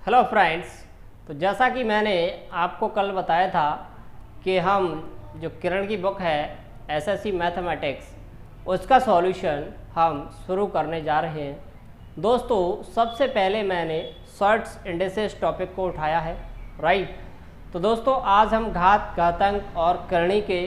Hello friends. तो जैसा कि मैंने आपको कल बताया था कि हम जो किरण की बुक है एसएससी मैथमेटिक्स उसका सॉल्यूशन हम शुरू करने जा रहे हैं। दोस्तों सबसे पहले मैंने शॉर्ट्स इंडिसेस टॉपिक को उठाया है, राइट। तो दोस्तों आज हम घात, घातांक और करणी के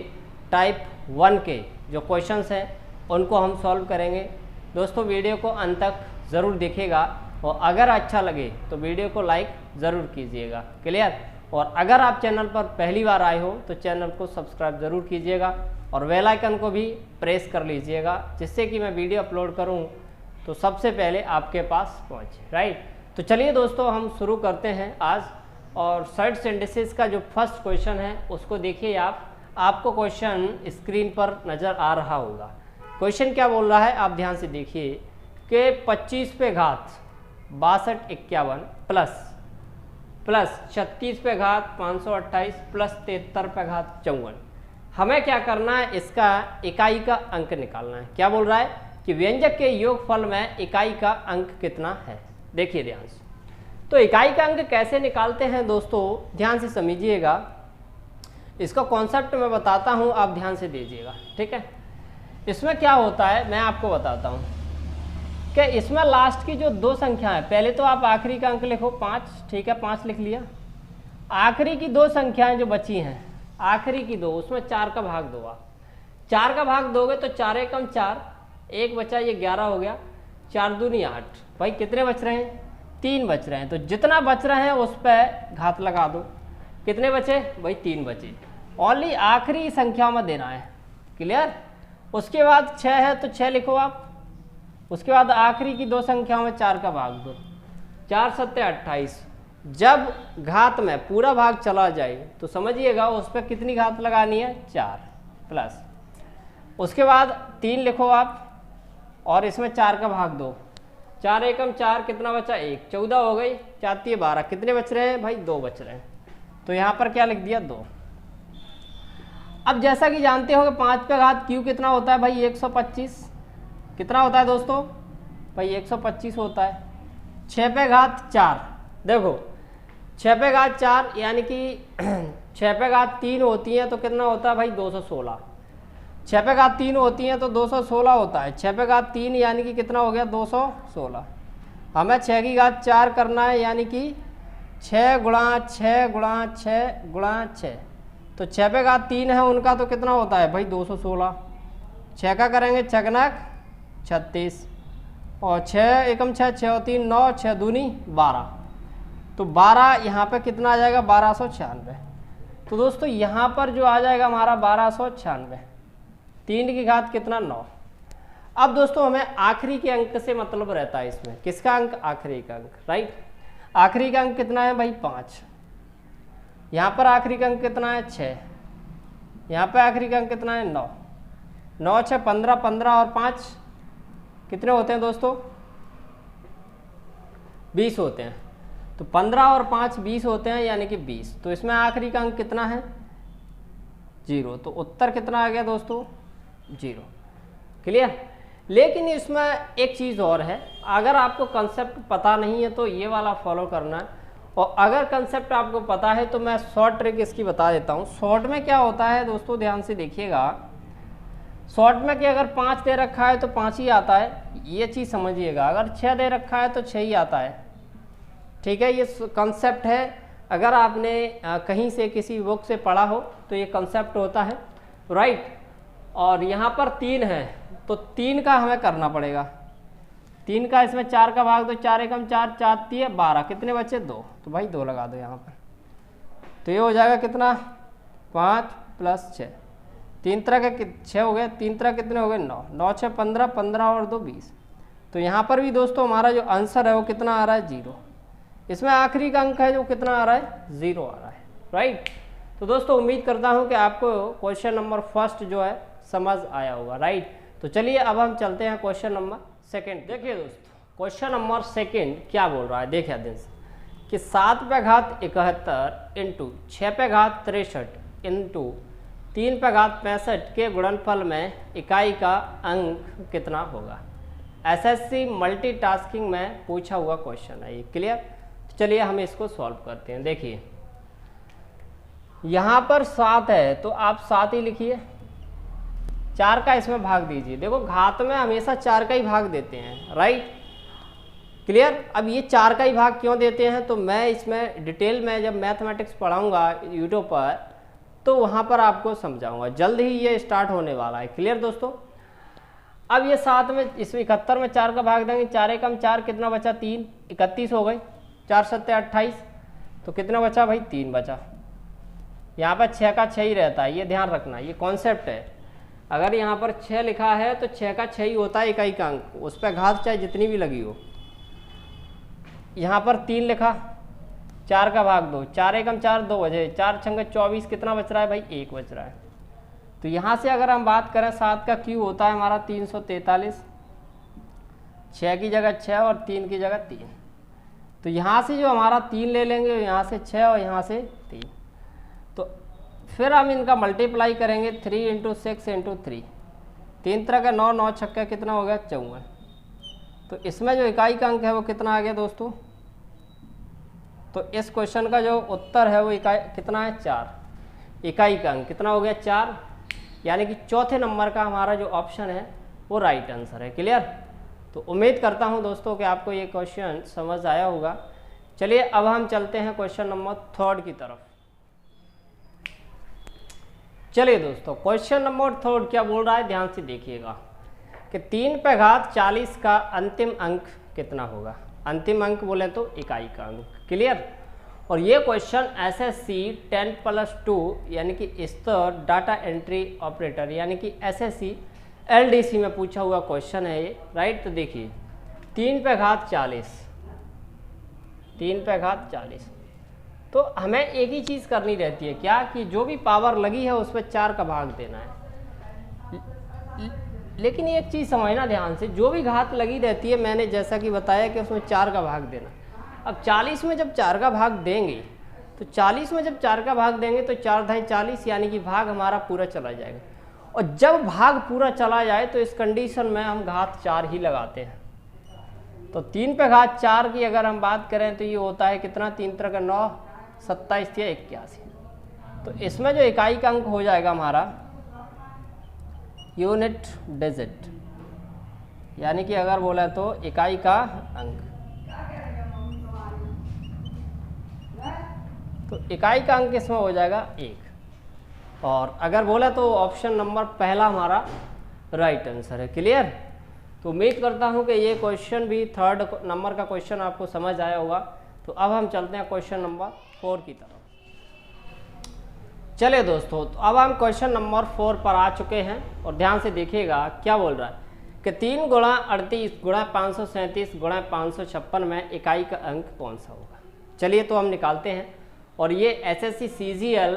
टाइप 1 के जो क्वेश्चंस हैं उनको हम सॉल्व करेंगे। दोस्तों वीडियो को अंत तक ज़रूर देखिएगा और अगर अच्छा लगे तो वीडियो को लाइक ज़रूर कीजिएगा, क्लियर। और अगर आप चैनल पर पहली बार आए हो तो चैनल को सब्सक्राइब ज़रूर कीजिएगा और बेल आइकन को भी प्रेस कर लीजिएगा, जिससे कि मैं वीडियो अपलोड करूं तो सबसे पहले आपके पास पहुंचे, राइट। तो चलिए दोस्तों हम शुरू करते हैं आज। और शॉर्ट्स इंडिसेस का जो फर्स्ट क्वेश्चन है उसको देखिए आपको क्वेश्चन स्क्रीन पर नज़र आ रहा होगा। क्वेश्चन क्या बोल रहा है आप ध्यान से देखिए कि 25 पे घात 62 51 प्लस 36 पे घात 528 प्लस 73 पे घात 54। हमें क्या करना है, इसका इकाई का अंक निकालना है। क्या बोल रहा है कि व्यंजक के योगफल में इकाई का अंक कितना है। देखिए ध्यान से, तो इकाई का अंक कैसे निकालते हैं दोस्तों ध्यान से समझिएगा। इसका कॉन्सेप्ट मैं बताता हूँ, आप ध्यान से दीजिएगा, ठीक है। इसमें क्या होता है मैं आपको बताता हूँ कि इसमें लास्ट की जो दो संख्या है, पहले तो आप आखिरी का अंक लिखो 5, ठीक है, 5 लिख लिया। आखिरी की दो संख्याएं जो बची हैं, आखिरी की दो, उसमें 4 का भाग दो। आप 4 का भाग दोगे तो 4 एकम 4, एक बचा, ये 11 हो गया, 4 दूनी 8। भाई कितने बच रहे हैं, 3 बच रहे हैं। तो जितना बच रहे हैं उस पर घात लगा दो। कितने बचे भाई, 3 बचे। ओनली आखिरी संख्या में देना है, क्लियर। उसके बाद 6 है तो 6 लिखो आप। उसके बाद आखिरी की दो संख्याओं में 4 का भाग दो, 4 सत्ते 28। जब घात में पूरा भाग चला जाए तो समझिएगा उस पर कितनी घात लगानी है, 4 प्लस। उसके बाद 3 लिखो आप और इसमें 4 का भाग दो, 4 एकम 4, कितना बचा 1, 14 हो गई, 4 3 12, कितने बच रहे हैं भाई, 2 बच रहे हैं। तो यहाँ पर क्या लिख दिया, 2। अब जैसा कि जानते हो कि 5 पे घात क्यू कितना होता है भाई, 125। कितना होता है दोस्तों भाई, 125 होता है। 6 पे घात 4, देखो 6 पे घात 4 यानी कि 6 पे घात 3 होती है तो कितना होता है भाई, 216। 6 पे घात 3 होती है तो 216 होता है। 6 पे घात 3 यानी कि कितना हो गया, 216। हमें 6 की घात 4 करना है यानी कि 6 गुणा 6 गुणा 6 गुणा 6। तो 6 पे घात 3 है उनका तो कितना होता है भाई, 216। 6 का करेंगे छगनक 36 और 6 एकम 6, 6 और 3 9, 6 दूनी 12। तो 12 यहाँ पे कितना आ जाएगा, 1296। तो दोस्तों यहाँ पर जो आ जाएगा हमारा 1296, 3 की घात कितना, 9। अब दोस्तों हमें आखिरी के अंक से मतलब रहता है इसमें, किसका अंक, आखिरी का अंक, राइट। आखिरी का अंक कितना है भाई, 5। यहाँ पर आखिरी का अंक कितना है, 6। यहाँ पे आखिरी का अंक कितना है, 9। 9 6 15, 15 और 5 कितने होते हैं दोस्तों, 20 होते हैं। तो 15 और 5 20 होते हैं यानी कि 20। तो इसमें आखिरी का अंक कितना है, 0। तो उत्तर कितना आ गया दोस्तों, 0, क्लियर। लेकिन इसमें एक चीज़ और है, अगर आपको कंसेप्ट पता नहीं है तो ये वाला फॉलो करना है, और अगर कंसेप्ट आपको पता है तो मैं शॉर्ट ट्रिक इसकी बता देता हूँ। शॉर्ट में क्या होता है दोस्तों ध्यान से देखिएगा, शॉर्ट में कि अगर 5 दे रखा है तो 5 ही आता है, ये चीज़ समझिएगा। अगर 6 दे रखा है तो 6 ही आता है, ठीक है। ये कंसेप्ट है, अगर आपने कहीं से किसी बुक से पढ़ा हो तो ये कंसेप्ट होता है, राइट। और यहाँ पर 3 है तो 3 का हमें करना पड़ेगा। 3 का इसमें 4 का भाग दो, 4 एकम 4, 4 3 12, कितने बचे, 2। तो भाई 2 लगा दो यहाँ पर। तो ये हो जाएगा कितना, 5 प्लस 6, 3 तरह के 6 हो गए, 3 तरह कितने हो गए, 9। 9 6 15, 15 और 2 20। तो यहाँ पर भी दोस्तों हमारा जो आंसर है वो कितना आ रहा है, 0। इसमें आखिरी का अंक है जो कितना आ रहा है, 0 आ रहा है, राइट। तो दोस्तों उम्मीद करता हूँ कि आपको क्वेश्चन नंबर फर्स्ट जो है समझ आया होगा, राइट। तो चलिए अब हम चलते हैं क्वेश्चन नंबर सेकेंड। देखिए दोस्तों क्वेश्चन नंबर सेकेंड क्या बोल रहा है, देखिए दिन से कि 7 पे घात 71 इंटू 6 पे घात 63 इंटू 3 पे घात 65 के गुणनफल में इकाई का अंक कितना होगा। एसएससी मल्टीटास्किंग में पूछा हुआ क्वेश्चन है ये, क्लियर। चलिए हम इसको सॉल्व करते हैं। देखिए यहाँ पर 7 है तो आप 7 ही लिखिए, 4 का इसमें भाग दीजिए। देखो घात में हमेशा 4 का ही भाग देते हैं, राइट, क्लियर। अब ये 4 का ही भाग क्यों देते हैं तो मैं इसमें डिटेल में जब मैथमेटिक्स पढ़ाऊंगा यूट्यूब पर तो वहाँ पर आपको समझाऊंगा, जल्द ही ये स्टार्ट होने वाला है, क्लियर दोस्तों। अब ये 7 में इस 71 में 4 का भाग देंगे, 4 एकम 4, कितना बचा 3, 31 हो गई, 4 सत्ते 28, तो कितना बचा भाई 3 बचा। यहाँ पर 6 का 6 ही रहता है, ये ध्यान रखना, ये कॉन्सेप्ट है। अगर यहाँ पर 6 लिखा है तो 6 का 6 ही होता है इकाई का अंक, उस पर घात चाहे जितनी भी लगी हो। यहाँ पर 3 लिखा, 4 का भाग 2, 4 एकम 4, 2 बजे, 4 छंगे 24, कितना बच रहा है भाई 1 बच रहा है। तो यहाँ से अगर हम बात करें 7 का क्यूब होता है हमारा 343, 6 की जगह 6 और 3 की जगह 3, तो यहाँ से जो हमारा 3 ले लेंगे, यहाँ से 6 और यहाँ से 3, तो फिर हम इनका मल्टीप्लाई करेंगे 3 इंटू 6 इंटू 3, 3 तरह का 9, 9 छक्का कितना हो गया 54। तो इसमें जो इकाई का अंक है वो कितना आ गया दोस्तों, तो इस क्वेश्चन का जो उत्तर है वो इकाई कितना है 4, इकाई का अंक कितना हो गया 4, यानी कि चौथे नंबर का हमारा जो ऑप्शन है वो राइट आंसर है, क्लियर। तो उम्मीद करता हूं दोस्तों कि आपको ये क्वेश्चन समझ आया होगा। चलिए अब हम चलते हैं क्वेश्चन नंबर 3 की तरफ। चलिए दोस्तों क्वेश्चन नंबर 3 क्या बोल रहा है, ध्यान से देखिएगा कि 3 पे घात 40 का अंतिम अंक कितना होगा। अंतिम अंक बोले तो इकाई का अंक, क्लियर। और ये क्वेश्चन SSC 10+2 यानी कि स्तर डाटा एंट्री ऑपरेटर यानी कि SSC LDC में पूछा हुआ क्वेश्चन है ये, राइट। तो देखिए 3 पे घात 40, 3 पे घात 40, तो हमें एक ही चीज़ करनी रहती है क्या कि जो भी पावर लगी है उस पर 4 का भाग देना है। लेकिन एक चीज़ समझना ध्यान से, जो भी घात लगी रहती है मैंने जैसा कि बताया कि उसमें 4 का भाग देना। अब 40 में जब 4 का भाग देंगे तो 40 में जब 4 का भाग देंगे तो 4 × 40 यानी कि भाग हमारा पूरा चला जाएगा। और जब भाग पूरा चला जाए तो इस कंडीशन में हम घात 4 ही लगाते हैं। तो 3 पे घात 4 की अगर हम बात करें तो ये होता है कितना, 3 × 9, 27 या 81। तो इसमें जो इकाई का अंक हो जाएगा हमारा यूनिट डिजिट, यानी कि अगर बोला तो इकाई का अंक, तो इकाई का अंक इसमें हो जाएगा 1। और अगर बोला तो ऑप्शन नंबर पहला हमारा राइट आंसर है, क्लियर। तो उम्मीद करता हूं कि ये क्वेश्चन भी 3rd नंबर का क्वेश्चन आपको समझ आया होगा। तो अब हम चलते हैं क्वेश्चन नंबर 4 की तरफ। चलिए दोस्तों, तो अब हम क्वेश्चन नंबर 4 पर आ चुके हैं और ध्यान से देखिएगा क्या बोल रहा है कि 3 × 38 × 537 × 556 में इकाई का अंक कौन सा होगा। चलिए तो हम निकालते हैं। और ये SSC CGL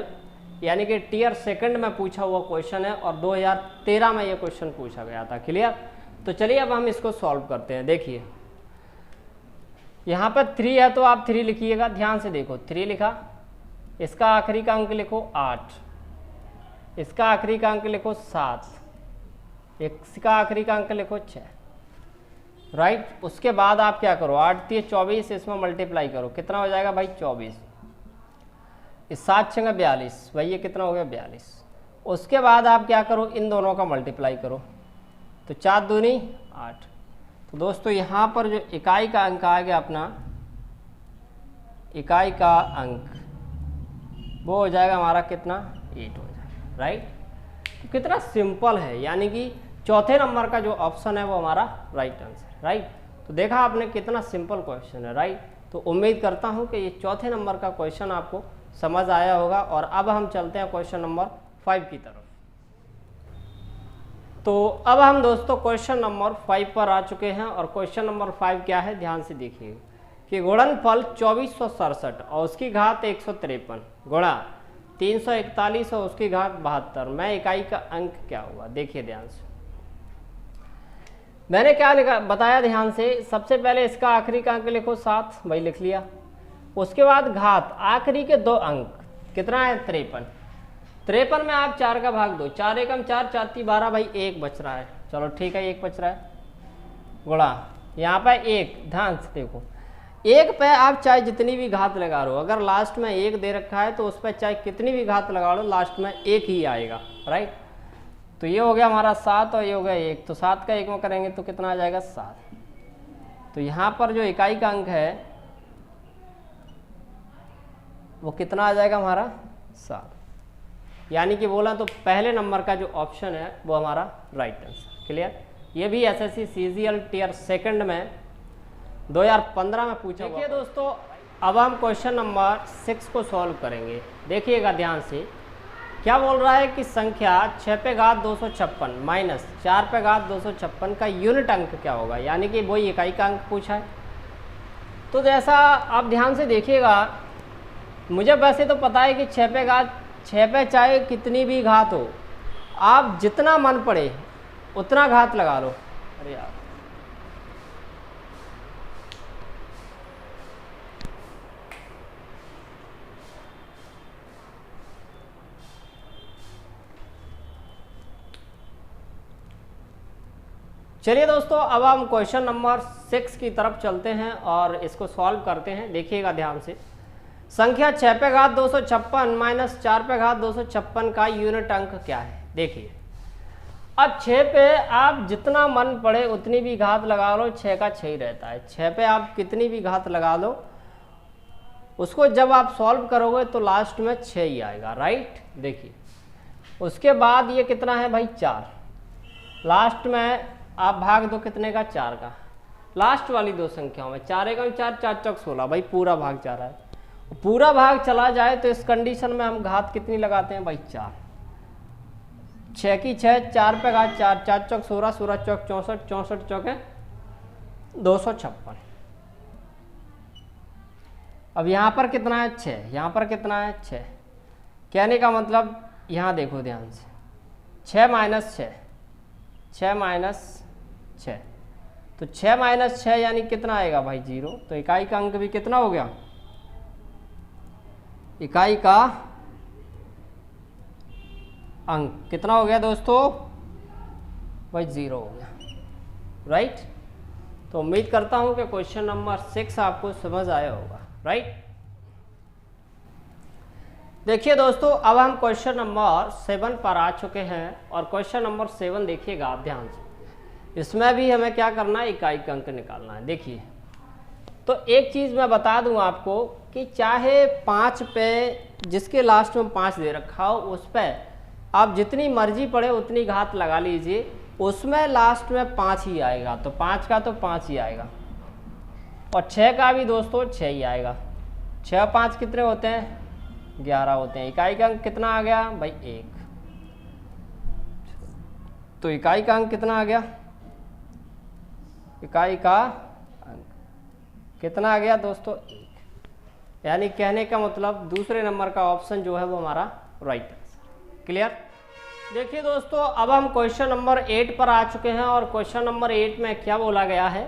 यानी कि टियर 2 में पूछा हुआ क्वेश्चन है और 2013 में ये क्वेश्चन पूछा गया था, क्लियर। तो चलिए अब हम इसको सॉल्व करते हैं। देखिए यहाँ पर 3 है तो आप 3 लिखिएगा, ध्यान से देखो 3 लिखा, इसका आखिरी का अंक लिखो 8, इसका आखिरी का अंक लिखो 7, इसका आखिरी का अंक लिखो 6, राइट। उसके बाद आप क्या करो, 8 × 24, इसमें मल्टीप्लाई करो, कितना हो जाएगा भाई 24, इस 7 × 42, भाई ये कितना हो गया 42। उसके बाद आप क्या करो, इन दोनों का मल्टीप्लाई करो, तो 4 दूनी 8। तो दोस्तों यहाँ पर जो इकाई का अंक आ गया अपना, इकाई का अंक वो हो जाएगा हमारा कितना 8 हो जाएगा, राइट। तो कितना सिंपल है, यानी कि चौथे नंबर का जो ऑप्शन है वो हमारा राइट आंसर है, राइट। तो देखा आपने कितना सिंपल क्वेश्चन है, राइट। तो उम्मीद करता हूँ कि ये चौथे नंबर का क्वेश्चन आपको समझ आया होगा। और अब हम चलते हैं क्वेश्चन नंबर 5 की तरफ। तो अब हम दोस्तों क्वेश्चन नंबर 5 पर आ चुके हैं और क्वेश्चन नंबर 5 क्या है, ध्यान से देखिए कि गुणनफल 2467 और उसकी घात 153 गुणा 341 और उसकी घात 72 में इकाई का अंक क्या हुआ। देखिए ध्यान से, मैंने क्या लिखा बताया ध्यान से, सबसे पहले इसका आखिरी का अंक लिखो 7, भाई लिख लिया। उसके बाद घात आखिरी के 2 अंक कितना है 53, 53 में आप 4 का भाग दो, 4 एकम 4, 4 × 12, भाई 1 बच रहा है, चलो ठीक है 1 बच रहा है, गुणा यहाँ पर 1, ध्यान से देखो एक पे आप चाहे जितनी भी घात लगा लो, अगर लास्ट में एक दे रखा है तो उस पर चाहे कितनी भी घात लगा लो लास्ट में एक ही आएगा, राइट। तो ये हो गया हमारा 7 और ये हो गया 1, तो 7 का 1 में करेंगे तो कितना आ जाएगा 7। तो यहाँ पर जो इकाई का अंक है वो कितना आ जाएगा हमारा 7। यानी कि बोला तो पहले नंबर का जो ऑप्शन है वो हमारा राइट आंसर। क्लियर। ये भी एसएससी सीजीएल टियर सेकंड में 2015 में पूछा। देखिए दोस्तों, अब हम क्वेश्चन नंबर 6 को सॉल्व करेंगे। देखिएगा ध्यान से, क्या बोल रहा है कि संख्या 6 पे घात 256 माइनस 4 पे घात 256 का यूनिट अंक क्या होगा, यानी कि वही इकाई का अंक पूछा है। तो जैसा आप ध्यान से देखिएगा, मुझे वैसे तो पता है कि 6 पे चाहे कितनी भी घात हो, आप जितना मन पड़े उतना घात लगा लो। अरे यार, चलिए दोस्तों, अब हम क्वेश्चन नंबर 6 की तरफ चलते हैं और इसको सॉल्व करते हैं। देखिएगा ध्यान से, संख्या 6 पे घात 256 माइनस 4 पे घात 256 का यूनिट अंक क्या है। देखिए, अब 6 पे आप जितना मन पड़े उतनी भी घात लगा लो, 6 का 6 ही रहता है। 6 पे आप कितनी भी घात लगा लो, उसको जब आप सॉल्व करोगे तो लास्ट में 6 ही आएगा, राइट। देखिए, उसके बाद ये कितना है भाई 4, लास्ट में आप भाग दो कितने का 4 का, लास्ट वाली दो संख्याओं में 4 एकम 4 4 चौक 16, भाई पूरा भाग जा रहा है। पूरा भाग चला जाए तो इस कंडीशन में हम घात कितनी लगाते हैं भाई 4, 6 की 6, 4 पे घात 4, 4 चौक 16, 16 चौक 64, 64 चौक है 256। अब यहाँ पर कितना है 6, यहाँ पर कितना है 6। कहने का मतलब यहाँ देखो ध्यान से, 6 माइनस 6, 6 माइनस 6, तो 6 माइनस 6 यानी कितना आएगा भाई 0। तो इकाई का अंक भी कितना हो गया, इकाई का अंक कितना हो गया दोस्तों भाई 0 हो गया, राइट। तो उम्मीद करता हूं कि क्वेश्चन नंबर 6 आपको समझ आया होगा, राइट। देखिए दोस्तों, अब हम क्वेश्चन नंबर 7 पर आ चुके हैं और क्वेश्चन नंबर 7 देखिएगा आप ध्यान से, इसमें भी हमें क्या करना है, इकाई का अंक निकालना है। देखिए, तो एक चीज़ मैं बता दूं आपको कि चाहे 5 पे जिसके लास्ट में 5 दे रखा हो, उस पर आप जितनी मर्जी पड़े उतनी घात लगा लीजिए, उसमें लास्ट में 5 ही आएगा। तो 5 का तो 5 ही आएगा और 6 का भी दोस्तों 6 ही आएगा। 6 और 5 कितने होते हैं, 11 होते हैं। इकाई का अंक कितना आ गया भाई 1, तो इकाई का अंक कितना आ गया, इकाई का अंक कितना आ गया दोस्तों 1। यानी कहने का मतलब दूसरे नंबर का ऑप्शन जो है वो हमारा राइट आंसर। क्लियर। देखिए दोस्तों, अब हम क्वेश्चन नंबर 8 पर आ चुके हैं और क्वेश्चन नंबर 8 में क्या बोला गया है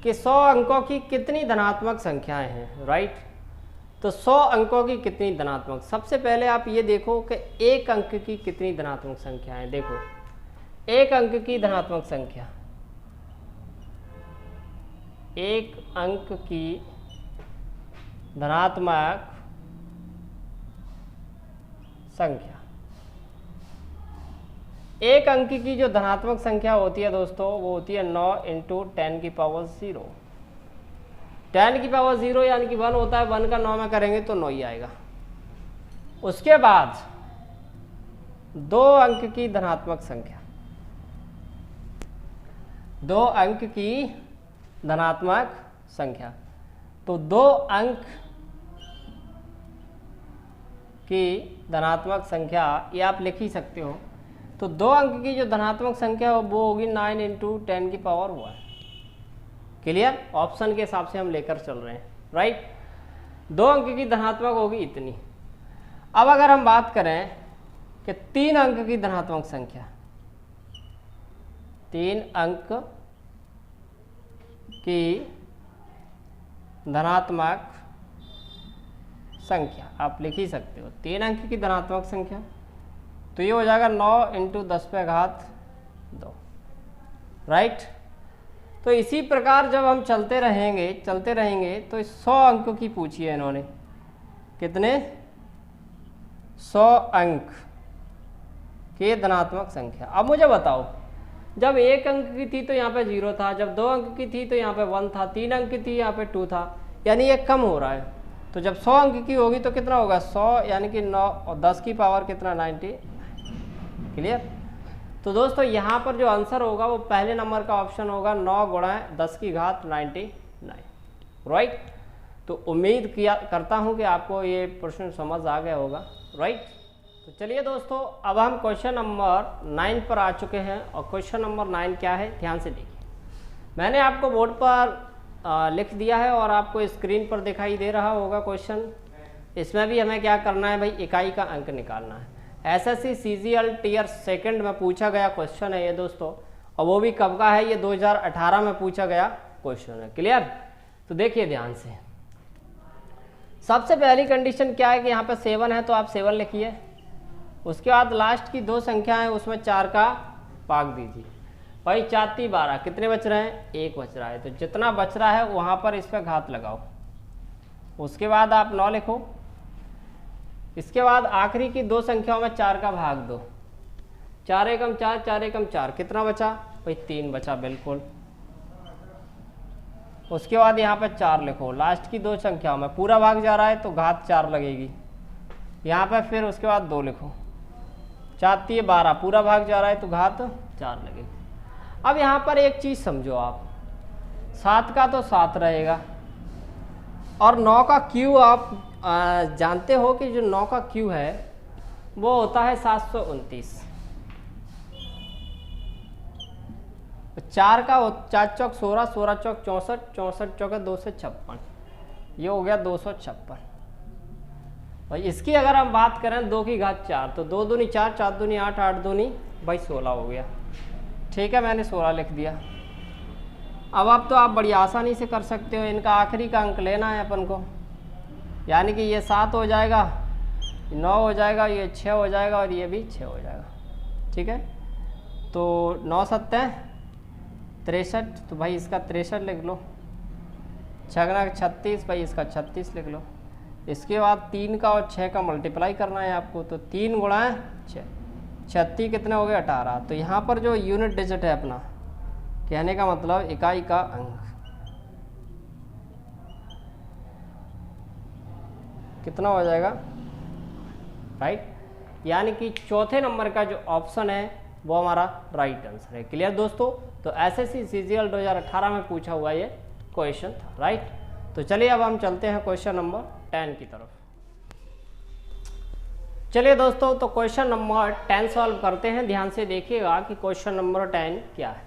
कि 100 अंकों की कितनी धनात्मक संख्याएं हैं, राइट। तो 100 अंकों की कितनी धनात्मक, सबसे पहले आप ये देखो कि एक अंक की कितनी धनात्मक संख्याएं। देखो, एक अंक की धनात्मक संख्या, एक अंक की धनात्मक संख्या, एक अंक की जो धनात्मक संख्या होती है दोस्तों वो होती है 9 × 10 की पावर 0। 10 की पावर 0 यानी कि 1 होता है, 1 का 9 में करेंगे तो 9 ही आएगा। उसके बाद 2 अंक की धनात्मक संख्या, 2 अंक की धनात्मक संख्या, तो 2 अंक की धनात्मक संख्या ये आप लिख ही सकते हो। तो 2 अंक की जो धनात्मक संख्या हो वो होगी 9 × 10 की पावर 1। क्लियर। ऑप्शन के हिसाब से हम लेकर चल रहे हैं, राइट। 2 अंक की धनात्मक होगी इतनी। अब अगर हम बात करें कि 3 अंक की धनात्मक संख्या, 3 अंक की धनात्मक संख्या आप लिख ही सकते हो। 3 अंक की धनात्मक संख्या तो ये हो जाएगा 9 × 10 पे घात 2, राइट। तो इसी प्रकार जब हम चलते रहेंगे तो 100 अंक की पूछी है इन्होंने। कितने? 100 अंक की धनात्मक संख्या। अब मुझे बताओ, जब 1 अंक की थी तो यहाँ पे 0 था, जब 2 अंक की थी तो यहाँ पे 1 था, 3 अंक की थी यहाँ पे 2 था, यानी ये कम हो रहा है। तो जब 100 अंक की होगी तो कितना होगा? 100 यानी कि 9 और 10 की पावर कितना? 90। क्लियर? तो दोस्तों यहाँ पर जो आंसर होगा वो पहले नंबर का ऑप्शन होगा, 9 गुणा 10 की घात 99। राइट? तो उम्मीद करता हूँ कि आपको ये प्रश्न समझ आ गया होगा। राइट? तो चलिए दोस्तों, अब हम क्वेश्चन नंबर 9 पर आ चुके हैं। और क्वेश्चन नंबर 9 क्या है, ध्यान से देखिए। मैंने आपको बोर्ड पर लिख दिया है और आपको स्क्रीन पर दिखाई दे रहा होगा क्वेश्चन। इसमें भी हमें क्या करना है भाई? इकाई का अंक निकालना है। एसएससी सीजीएल टीयर सेकंड में पूछा गया क्वेश्चन है ये दोस्तों, और वो भी कब का है? ये 2018 में पूछा गया क्वेश्चन है। क्लियर? तो देखिए ध्यान से, सबसे पहली कंडीशन क्या है कि यहाँ पे 7 है तो आप 7 लिखिए। उसके बाद लास्ट की 2 संख्या है उसमें 4 का भाग दीजिए। भाई 4 × 12, कितने बच रहे हैं? 1 बच रहा है। तो जितना बच रहा है वहाँ पर इस पर घात लगाओ। उसके बाद आप 9 लिखो। इसके बाद आखिरी की 2 संख्याओं में 4 का भाग दो। 4 एकम 4, 4 एकम 4, कितना बचा? भाई 3 बचा, बिल्कुल। उसके बाद यहाँ पे 4 लिखो। लास्ट की 2 संख्याओं में पूरा भाग जा रहा है तो घात 4 लगेगी यहाँ पे। फिर उसके बाद 2 लिखो। 4 × 12, पूरा भाग जा रहा है तो घात 4 लगेगी। अब यहाँ पर एक चीज़ समझो आप, 7 का तो 7 रहेगा, और 9 का क्यू आप जानते हो कि जो 9 का क्यू है वो होता है 729। 4 का 4 चौक 16, 16 चौक 64, 64 चौक 256, ये हो गया 256। भाई इसकी अगर हम बात करें 2 की घात 4, तो 2 दूनी 4, 4 दूनी 8, 8 दूनी भाई 16 हो गया। ठीक है, मैंने 16 लिख दिया। अब तो आप बड़ी आसानी से कर सकते हो। इनका आखिरी का अंक लेना है अपन को, यानी कि ये 7 हो जाएगा, 9 हो जाएगा, ये 6 हो जाएगा और ये भी 6 हो जाएगा। ठीक है, तो 9 × 7 = 63, तो भाई इसका 63 लिख लो। 6 × 36, भाई इसका 36 लिख लो। इसके बाद 3 का और 6 का मल्टीप्लाई करना है आपको, तो 3 × 6, 36 कितने हो गए? 18। तो यहाँ पर जो यूनिट डिजिट है अपना, कहने का मतलब इकाई का अंक कितना हो जाएगा? राइट? यानी कि चौथे नंबर का जो ऑप्शन है वो हमारा राइट आंसर है। क्लियर दोस्तों? तो एसएससी सीजीएल 2018 में पूछा हुआ ये क्वेश्चन था। राइट? तो चलिए अब हम चलते हैं क्वेश्चन नंबर 10 की तरफ। चलिए दोस्तों, तो क्वेश्चन नंबर 10 सॉल्व करते हैं। ध्यान से देखिएगा कि क्वेश्चन नंबर 10 क्या है।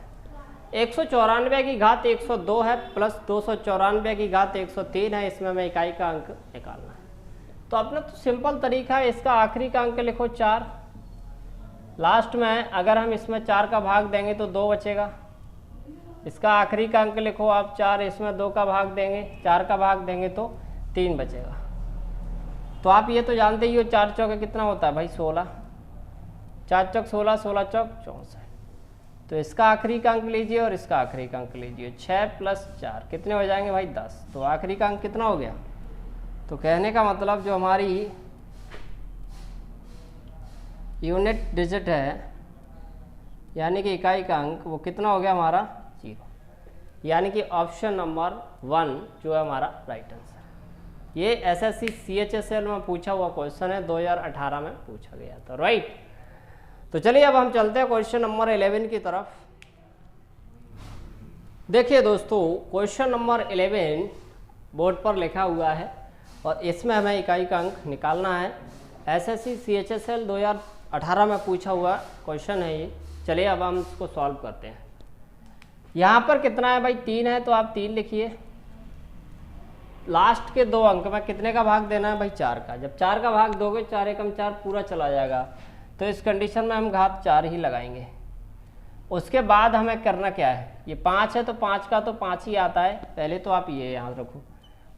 194 की घात 102 है प्लस 294 की घात 103 है। इसमें हमें इकाई का अंक निकालना है। तो अपना तो सिंपल तरीका है, इसका आखिरी का अंक लिखो 4। लास्ट में अगर हम इसमें 4 का भाग देंगे तो 2 बचेगा। इसका आखिरी का अंक लिखो आप 4, इसमें 2 का भाग देंगे, 4 का भाग देंगे तो 3 बचेगा। तो आप ये तो जानते ही हो 4 चौके कितना होता है भाई? 16। 4 चौक 16, 16 चौक 64। तो इसका आखिरी का अंक लीजिए और इसका आखिरी का अंक लीजिए। 6 + 4 कितने हो जाएंगे भाई? 10। तो आखिरी का अंक कितना हो गया? तो कहने का मतलब जो हमारी यूनिट डिजिट है, यानी कि इकाई का अंक, वो कितना हो गया हमारा? 0। यानी कि ऑप्शन नंबर 1 जो है हमारा राइट आंसर। ये एसएससी सीएचएसएल में पूछा हुआ क्वेश्चन है, 2018 में पूछा गया था। राइट? तो चलिए अब हम चलते हैं क्वेश्चन नंबर 11 की तरफ। देखिए दोस्तों, क्वेश्चन नंबर 11 बोर्ड पर लिखा हुआ है और इसमें हमें इकाई का अंक निकालना है। एसएससी सीएचएसएल 2018 में पूछा हुआ क्वेश्चन है ये। चलिए अब हम इसको सॉल्व करते हैं। यहाँ पर कितना है भाई? 3 है, तो आप 3 लिखिए। लास्ट के 2 अंक में कितने का भाग देना है भाई? 4 का। जब 4 का भाग दोगे, 4 एकम 4 पूरा चला जाएगा, तो इस कंडीशन में हम घात 4 ही लगाएंगे। उसके बाद हमें करना क्या है? ये 5 है तो 5 का तो 5 ही आता है। पहले तो आप ये याद रखो।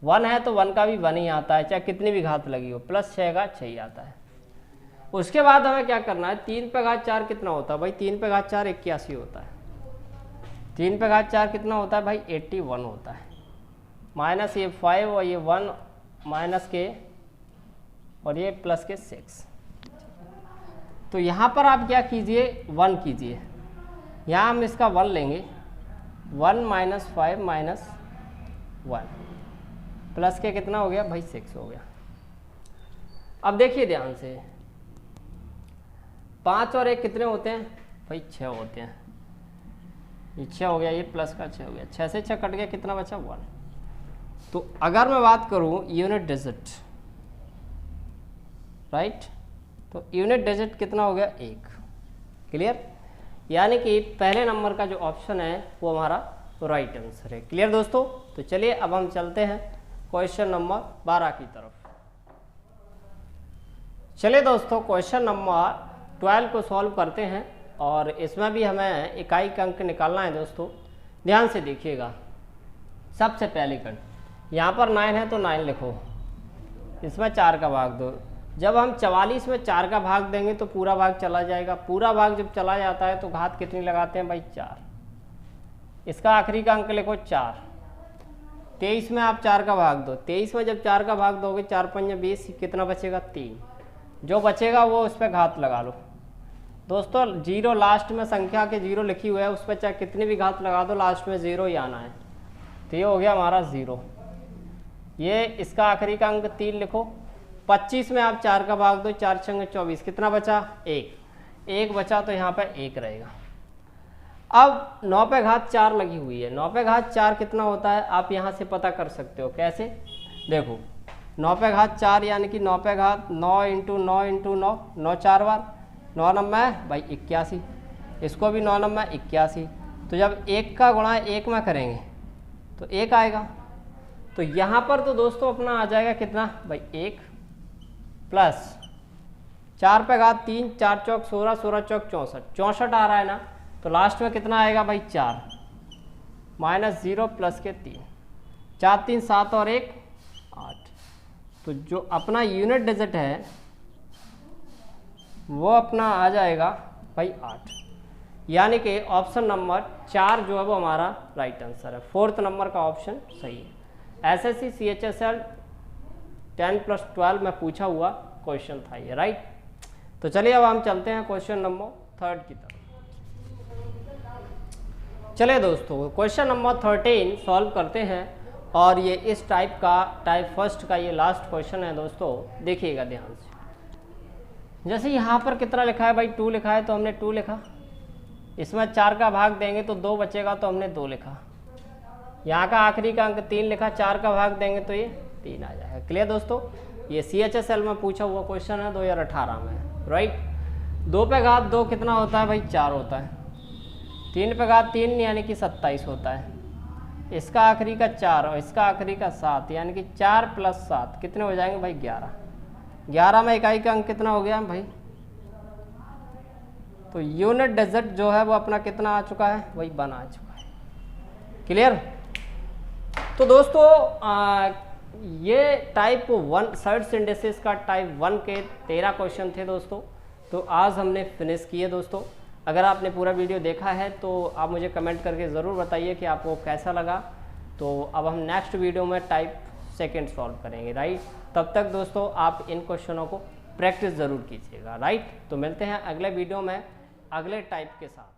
1 है तो 1 का भी 1 ही आता है, चाहे कितनी भी घात लगी हो। प्लस 6 का 6 ही आता है। उसके बाद हमें क्या करना है? 3 पे घात 4 कितना होता है भाई? 3 पे घात 4 81 होता है। 3 पे घात 4 कितना होता है भाई 81 होता है, माइनस ये 5 और ये 1 माइनस के और ये प्लस के 6। तो यहाँ पर आप क्या कीजिए 1 कीजिए, यहाँ हम इसका 1 लेंगे, 1 माइनस 5 माइनस 1 प्लस के कितना हो गया भाई 6 हो गया। अब देखिए ध्यान से 5 और 1 कितने होते हैं भाई 6 होते हैं, ये 6 हो गया, ये प्लस का 6 हो गया, 6 से 6 कट गया, कितना बचा 1। तो अगर मैं बात करूं यूनिट डिजिट, राइट, तो यूनिट डिजिट कितना हो गया 1। क्लियर, यानी कि पहले नंबर का जो ऑप्शन है वो हमारा राइट आंसर है। क्लियर दोस्तों, तो चलिए अब हम चलते हैं क्वेश्चन नंबर 12 की तरफ। चलिए दोस्तों क्वेश्चन नंबर 12 को सॉल्व करते हैं और इसमें भी हमें इकाई का अंक निकालना है दोस्तों। ध्यान से देखिएगा, सबसे पहले कंड यहाँ पर 9 है तो 9 लिखो, इसमें 4 का भाग दो। जब हम 44 में 4 का भाग देंगे तो पूरा भाग चला जाएगा, पूरा भाग जब चला जाता है तो घात कितनी लगाते हैं भाई 4। इसका आखिरी का अंक लिखो 4। 23 में आप 4 का भाग दो, 23 में जब 4 का भाग दोगे 4 5 20, कितना बचेगा 3। जो बचेगा वो उस पर घात लगा लो दोस्तों। 0 लास्ट में संख्या के 0 लिखी हुई है, उस पर चाहे कितनी भी घात लगा दो लास्ट में 0 ही आना है। तो ये हो गया हमारा 0। ये इसका आखिरी का अंक 3 लिखो। 25 में आप 4 का भाग दो, 4 छंगे 24, कितना बचा 1 बचा, तो यहाँ पे 1 रहेगा। अब 9 पे घात 4 लगी हुई है, 9 पे घात 4 कितना होता है आप यहाँ से पता कर सकते हो। कैसे, देखो 9 पे घात 4 यानी कि 9 पे घात 9 इंटू 9 इंटू 9, 9 4 बार, 9 नंबर है भाई 81, इसको भी 9 नंबर 81। तो जब 1 का गुणा 1 में करेंगे तो 1 आएगा। तो यहाँ पर तो दोस्तों अपना आ जाएगा कितना भाई 1 प्लस 4 पे घात 3, 4 चौक 16, 16 चौक 64, 64 आ रहा है ना, तो लास्ट में कितना आएगा भाई 4 माइनस 0 प्लस के 3, 4 3 7 और 1 8। तो जो अपना यूनिट डिजिट है वो अपना आ जाएगा भाई 8, यानी कि ऑप्शन नंबर 4 जो है वो हमारा राइट आंसर है। 4th नंबर का ऑप्शन सही है। एसएससी CHSL 10+12 में पूछा हुआ क्वेश्चन था ये, राइट। तो चलिए अब हम चलते हैं क्वेश्चन नंबर 3 की तरफ। चलिए दोस्तों क्वेश्चन नंबर 13 सॉल्व करते हैं और ये इस टाइप फर्स्ट का ये लास्ट क्वेश्चन है दोस्तों। देखिएगा ध्यान से, जैसे यहाँ पर कितना लिखा है भाई 2 लिखा है तो हमने 2 लिखा, इसमें 4 का भाग देंगे तो 2 बचेगा तो हमने 2 लिखा, यहाँ का आखिरी का अंक 3 लिखा, 4 का भाग देंगे तो ये 3 आ जाएगा। क्लियर दोस्तों, ये CHSL में पूछा हुआ क्वेश्चन है 2018 में, राइट। 2 पे घात 2 कितना होता है भाई 4 होता है, 3 पे घात 3 यानी कि 27 होता है, इसका आखिरी का 4 और इसका आखिरी का 7 यानी कि 4 प्लस 7 कितने हो जाएंगे भाई 11। 11 में इकाई का अंक कितना हो गया भाई, तो यूनिट डिजिट जो है वो अपना कितना आ चुका है वही 1 आ चुका है। क्लियर। तो दोस्तों ये टाइप 1 सर्च इंडेक्सेस का टाइप 1 के 13 क्वेश्चन थे दोस्तों। तो आज हमने फिनिश किए दोस्तों। अगर आपने पूरा वीडियो देखा है तो आप मुझे कमेंट करके ज़रूर बताइए कि आपको कैसा लगा। तो अब हम नेक्स्ट वीडियो में टाइप 2 सॉल्व करेंगे, राइट। तब तक दोस्तों आप इन क्वेश्चनों को प्रैक्टिस ज़रूर कीजिएगा, राइट। तो मिलते हैं अगले वीडियो में अगले टाइप के साथ।